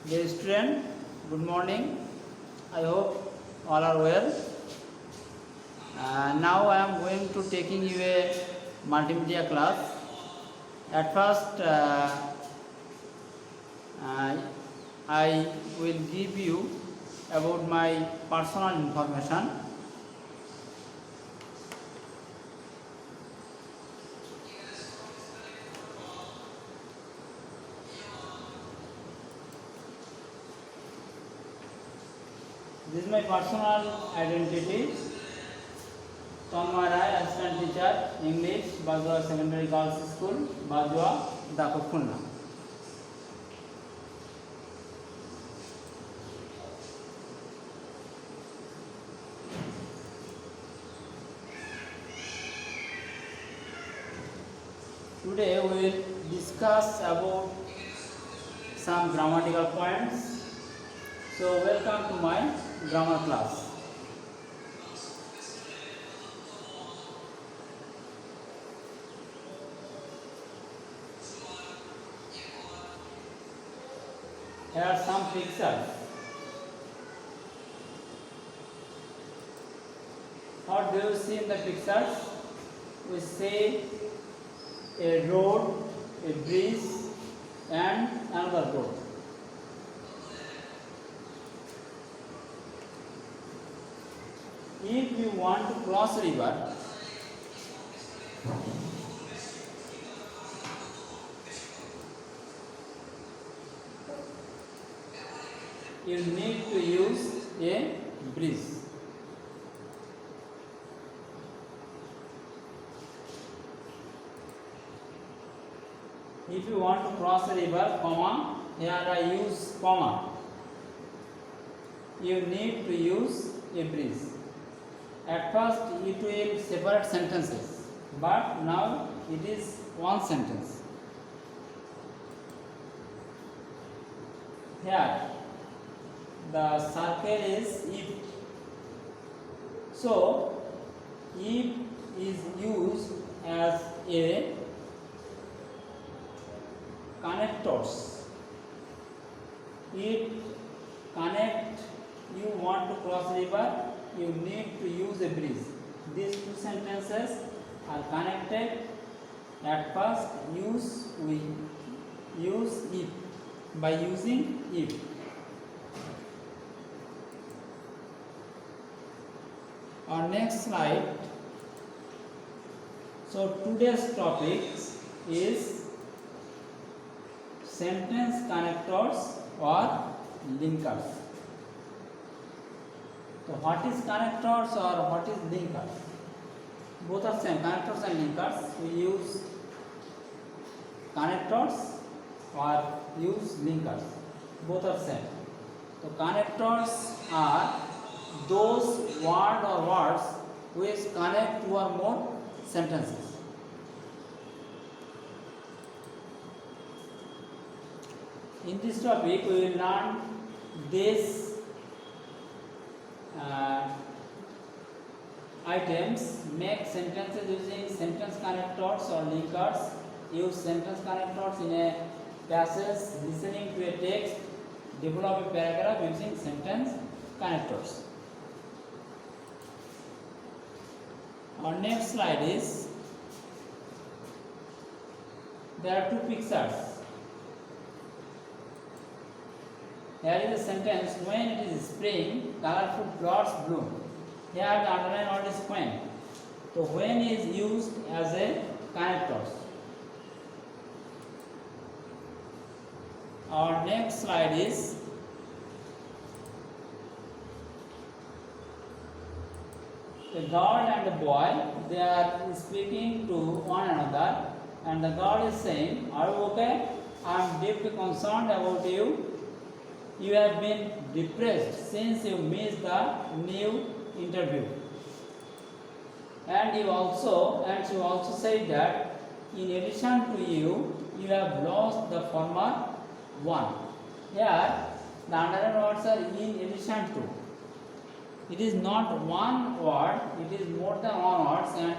Dear student, good morning. I hope all are well. Now I am going to taking you a multimedia class. At first, I will give you about my personal information. This is my personal identity. Tanmoy, assistant teacher, English, Bajwa Secondary Girls School, Bajwa, Dakokhunna. Today we will discuss about some grammatical points. So welcome to my grammar class. Here are some pictures. What do you see in the pictures? We see a road, a bridge, and another road. If you want to cross river, you need to use a bridge. If you want to cross a river, comma, here I use comma. You need to use a bridge. At first it will separate sentences, but now it is one sentence. Here the circle is if. So if is used as a connectors. It connect, you want to cross river, you need to use a bridge. These two sentences are connected. At first we use if, by using if. Our next slide. So today's topic is sentence connectors or linkers. So what is connectors or what is linkers? Both are same, connectors and linkers. We use connectors or use linkers. Both are same. So connectors are those word or words which connect two or more sentences. In this topic, we will learn these items. Make sentences using sentence connectors or linkers. Use sentence connectors in a passage, listening to a text. Develop a paragraph using sentence connectors. Our next slide is, there are two pictures. Here is a sentence, when it is spring, colorful flowers bloom. Here the underline word is when. So when is used as a connector. Our next slide is, the girl and the boy, they are speaking to one another, and the girl is saying, are you okay? I am deeply concerned about you. You have been depressed since you missed the new interview. And she also said that in addition to you, you have lost the former one. Here, the underlined words are in addition to. It is not one word, it is more than one words, and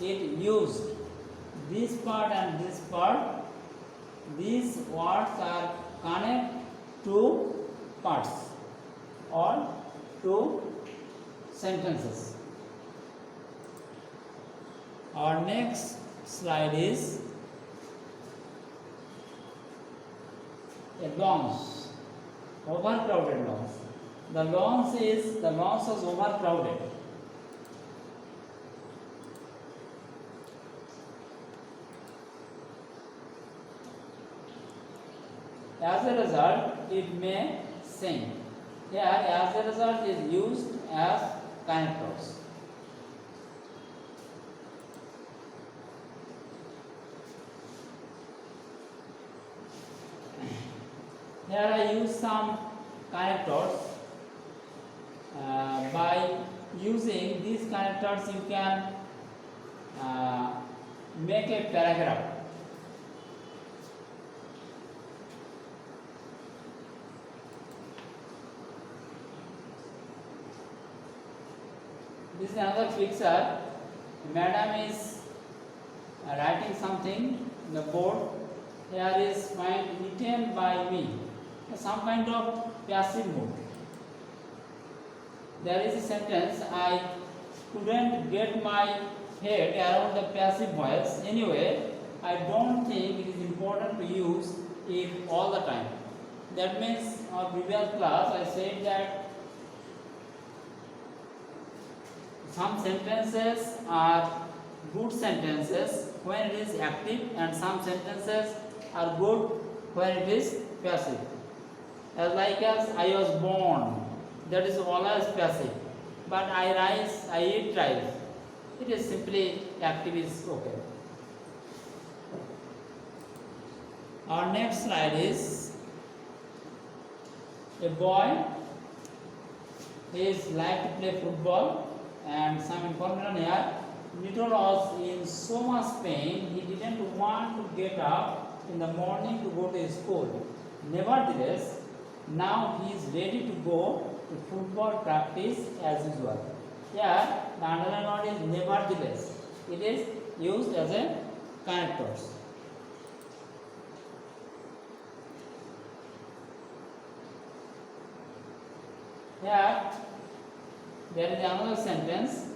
it used this part and this part. These words are connected to parts or two sentences. Our next slide is a launch, overcrowded launch. The launch was overcrowded. As a result, it may sink. Here, as a result is used as connectors. Here I use some connectors. By using these connectors, you can make a paragraph. This is another picture. Madam is writing something on the board. Here is written by me. Some kind of passive mode. There is a sentence, I couldn't get my head around the passive voice. Anyway, I don't think it is important to use it all the time. That means our previous class I said that some sentences are good sentences when it is active and some sentences are good when it is passive. As I was born, that is always passive. But I rise, I eat rice. It is simply active is okay. Our next slide is a boy. He is like to play football and some information here. Nito was in so much pain, he didn't want to get up in the morning to go to school. Nevertheless, now he is ready to go to football practice as usual. Here, the underlined word is nevertheless. It is used as a connectors. Here, there is another sentence.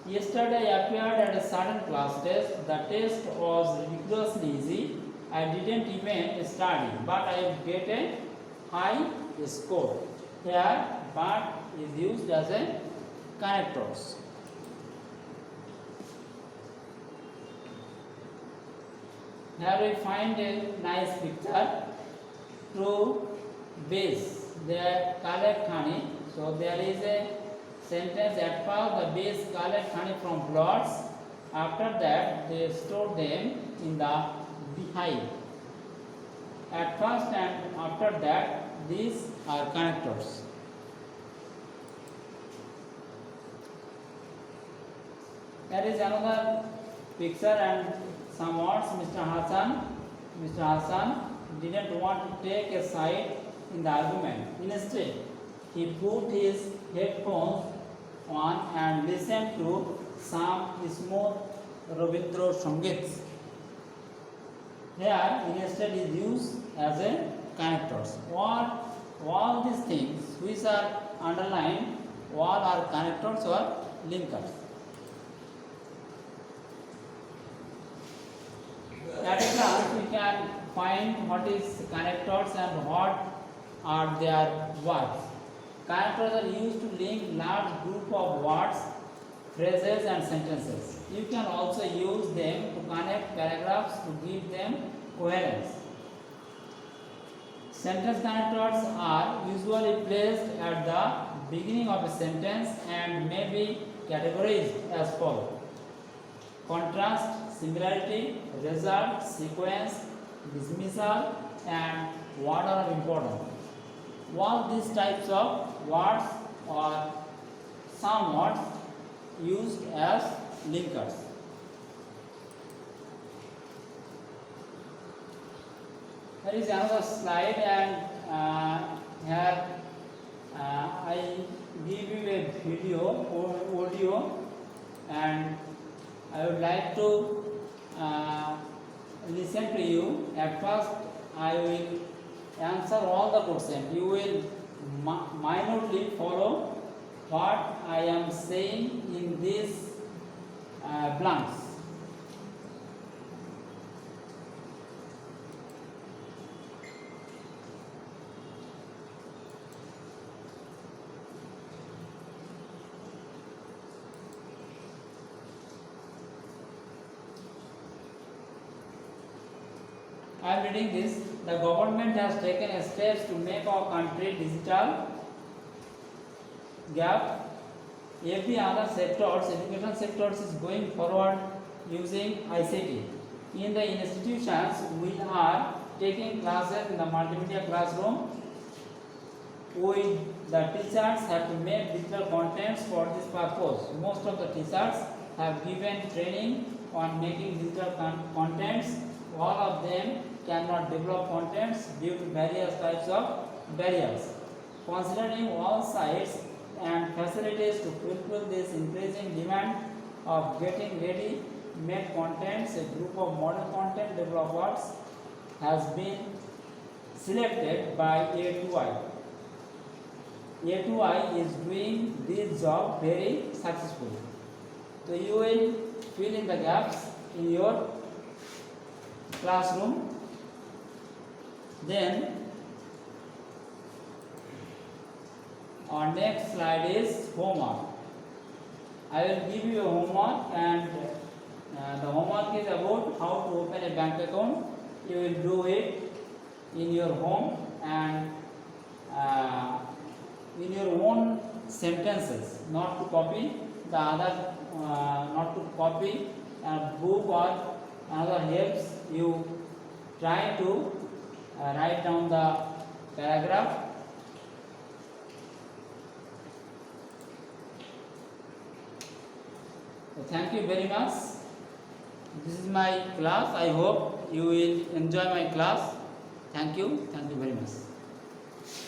Yesterday I appeared at a certain class test. The test was ridiculously easy. I didn't even study, but I get a high score. Here, but is used as a connectors. Here we find a nice picture. Through bees, they collect honey. So there is a sentence. At first, the bees collect honey from flowers. After that, they store them in the beehive. At first and after that, these are connectors. There is another picture and some words. Mr. Hassan didn't want to take a side in the argument. Instead, he put his headphones on and listened to some smooth Rabindra Sangeets. Here, instead is used as a connectors. All these things which are underlined, all are connectors or linkers. At a glance, we can find what is connectors and what are their words. Connectors are used to link large group of words, phrases and sentences. You can also use them to connect paragraphs to give them coherence. Sentence connectors are usually placed at the beginning of a sentence and may be categorized as follows: contrast, similarity, result, sequence, dismissal, and order of importance. All these types of words or some words used as linkers. There is another slide, and here I give you a video or audio, and I would like to listen to you. At first, I will answer all the questions. You will minutely follow what I am saying in these blanks. I am reading this. The government has taken steps to make our country digital gap. Every other sectors, education sectors is going forward using ICT. In the institutions, we are taking classes in the multimedia classroom. The teachers have to make digital contents for this purpose. Most of the teachers have given training on making digital contents. All of them cannot develop contents due to various types of barriers. Considering all sides and facilities to fulfill this increasing demand of getting ready made contents, a group of modern content developers has been selected by A2I. A2I is doing this job very successfully. So you will fill in the gaps in your classroom. Then our next slide is homework. I will give you a homework, and the homework is about how to open a bank account. You will do it in your home and in your own sentences, not to copy the other, not to copy a book or another helps you. Try to write down the paragraph. So thank you very much. This is my class. I hope you will enjoy my class. Thank you very much.